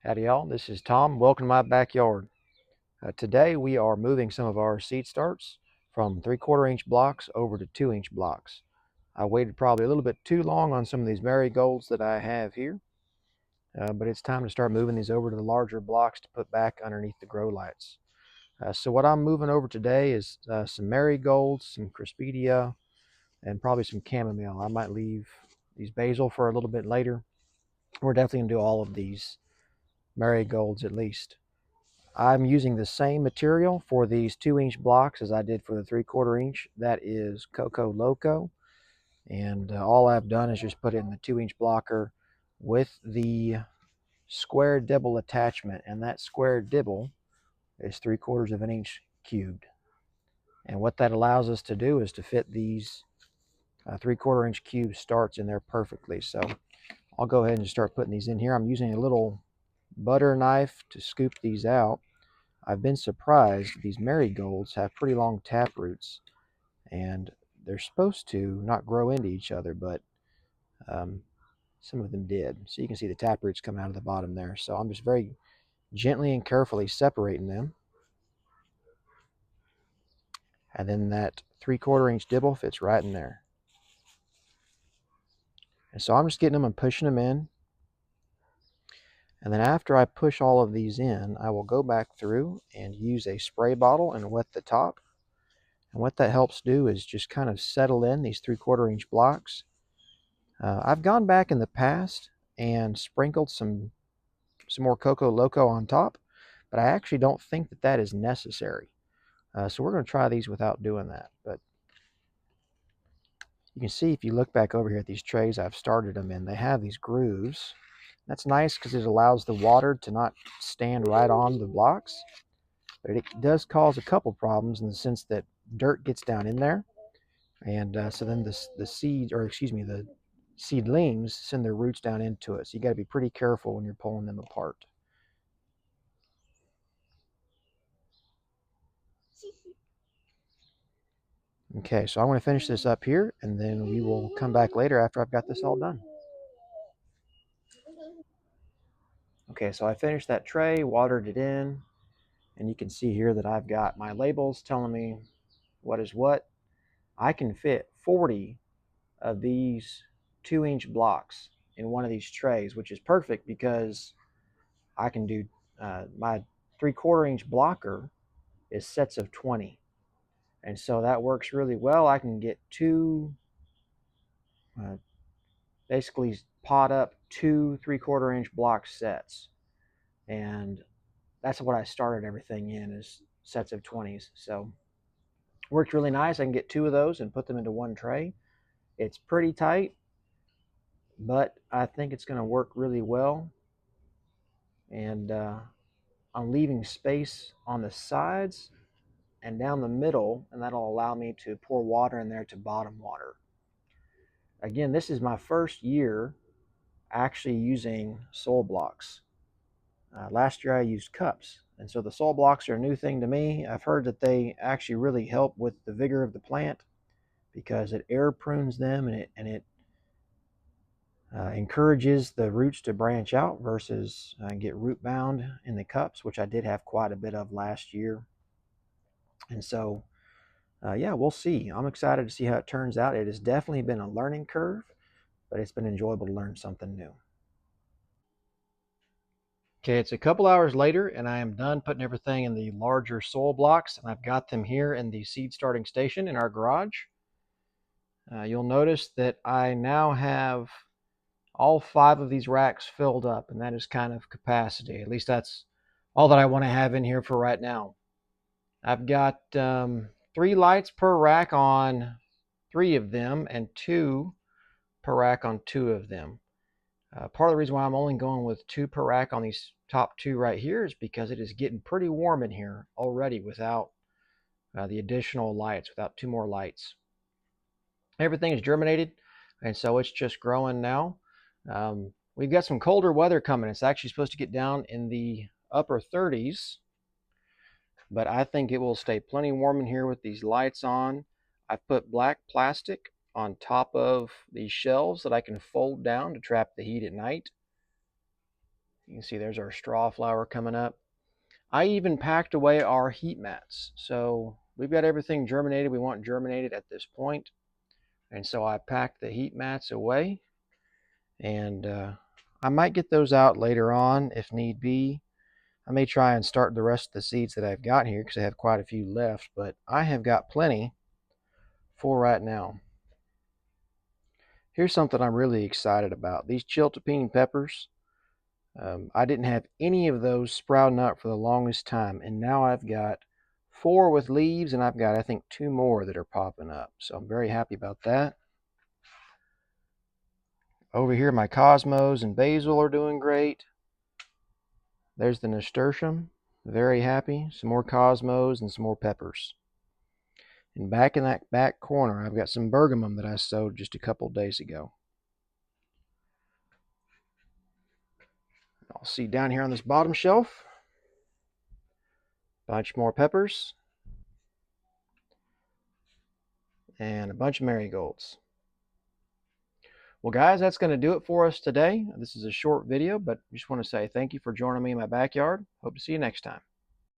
Howdy y'all, this is Tom. Welcome to my backyard. Today we are moving some of our seed starts from 3/4 inch blocks over to 2-inch blocks. I waited probably a little bit too long on some of these marigolds that I have here, but it's time to start moving these over to the larger blocks to put back underneath the grow lights. So what I'm moving over today is some marigolds, some cresspedia, and probably some chamomile. I might leave these basil for a little bit later. We're definitely going to do all of these marigolds at least. I'm using the same material for these 2-inch blocks as I did for the 3/4 inch. That is Coco Loco. And all I've done is just put it in the 2-inch blocker with the square dibble attachment. And that square dibble is 3/4 of an inch cubed. And what that allows us to do is to fit these 3/4 inch cube starts in there perfectly. So I'll go ahead and start putting these in here. I'm using a little butter knife to scoop these out. I've been surprised these marigolds have pretty long tap roots, and they're supposed to not grow into each other, but some of them did. So you can see the tap roots come out of the bottom there. So I'm just very gently and carefully separating them. And then that 3/4 inch dibble fits right in there. And so I'm just getting them and pushing them in. And then after I push all of these in, I will go back through and use a spray bottle and wet the top. And what that helps do is just kind of settle in these 3/4 inch blocks. I've gone back in the past and sprinkled some more Coco Loco on top, but I actually don't think that that is necessary. So we're going to try these without doing that. But you can see if you look back over here at these trays I've started them in, they have these grooves. That's nice because it allows the water to not stand right on the blocks, but it does cause a couple problems in the sense that dirt gets down in there, and so then the seed, or excuse me, the seedlings send their roots down into it. So you got to be pretty careful when you're pulling them apart. Okay, so I want to finish this up here, and then we will come back later after I've got this all done. Okay, so I finished that tray, watered it in, and you can see here that I've got my labels telling me what is what. I can fit 40 of these 2-inch blocks in one of these trays, which is perfect because I can do my 3/4 inch blocker is sets of 20. And so that works really well. I can get uh, basically pot up 2 3/4 inch block sets. And that's what I started everything in, is sets of 20s. So worked really nice. I can get 2 of those and put them into one tray. It's pretty tight, but I think it's going to work really well. And I'm leaving space on the sides and down the middle, and that'll allow me to pour water in there to bottom water. Again, this is my first year actually using soil blocks. Last year I used cups, and so the soil blocks are a new thing to me. I've heard that they actually really help with the vigor of the plant because it air prunes them, and it encourages the roots to branch out versus get root bound in the cups, which I did have quite a bit of last year. And so yeah, we'll see. I'm excited to see how it turns out. It has definitely been a learning curve, but it's been enjoyable to learn something new. Okay, it's a couple hours later, and I am done putting everything in the larger soil blocks, and I've got them here in the seed starting station in our garage. You'll notice that I now have all 5 of these racks filled up, and that is kind of capacity. At least that's all that I want to have in here for right now. I've got 3 lights per rack on 3 of them, and 2 per rack on 2 of them. Part of the reason why I'm only going with 2 per rack on these top 2 right here is because it is getting pretty warm in here already without the additional lights, without 2 more lights. Everything is germinated, and so it's just growing now. We've got some colder weather coming. It's actually supposed to get down in the upper 30s, but I think it will stay plenty warm in here with these lights on. I've put black plastic on top of these shelves that I can fold down to trap the heat at night. You can see there's our straw flower coming up. I even packed away our heat mats. So we've got everything germinated we want germinated at this point. And so I packed the heat mats away. And I might get those out later on if need be. I may try and start the rest of the seeds that I've got here because I have quite a few left. But I have got plenty for right now. Here's something I'm really excited about. These chiltepine peppers. I didn't have any of those sprouting up for the longest time, and now I've got 4 with leaves, and I've got, I think, 2 more that are popping up. So I'm very happy about that. Over here, my cosmos and basil are doing great. There's the nasturtium. Very happy. Some more cosmos and some more peppers. And back in that back corner, I've got some bergamum that I sowed just a couple days ago. I'll see down here on this bottom shelf, a bunch more peppers and a bunch of marigolds. Well, guys, that's going to do it for us today. This is a short video, but I just want to say thank you for joining me in my backyard. Hope to see you next time.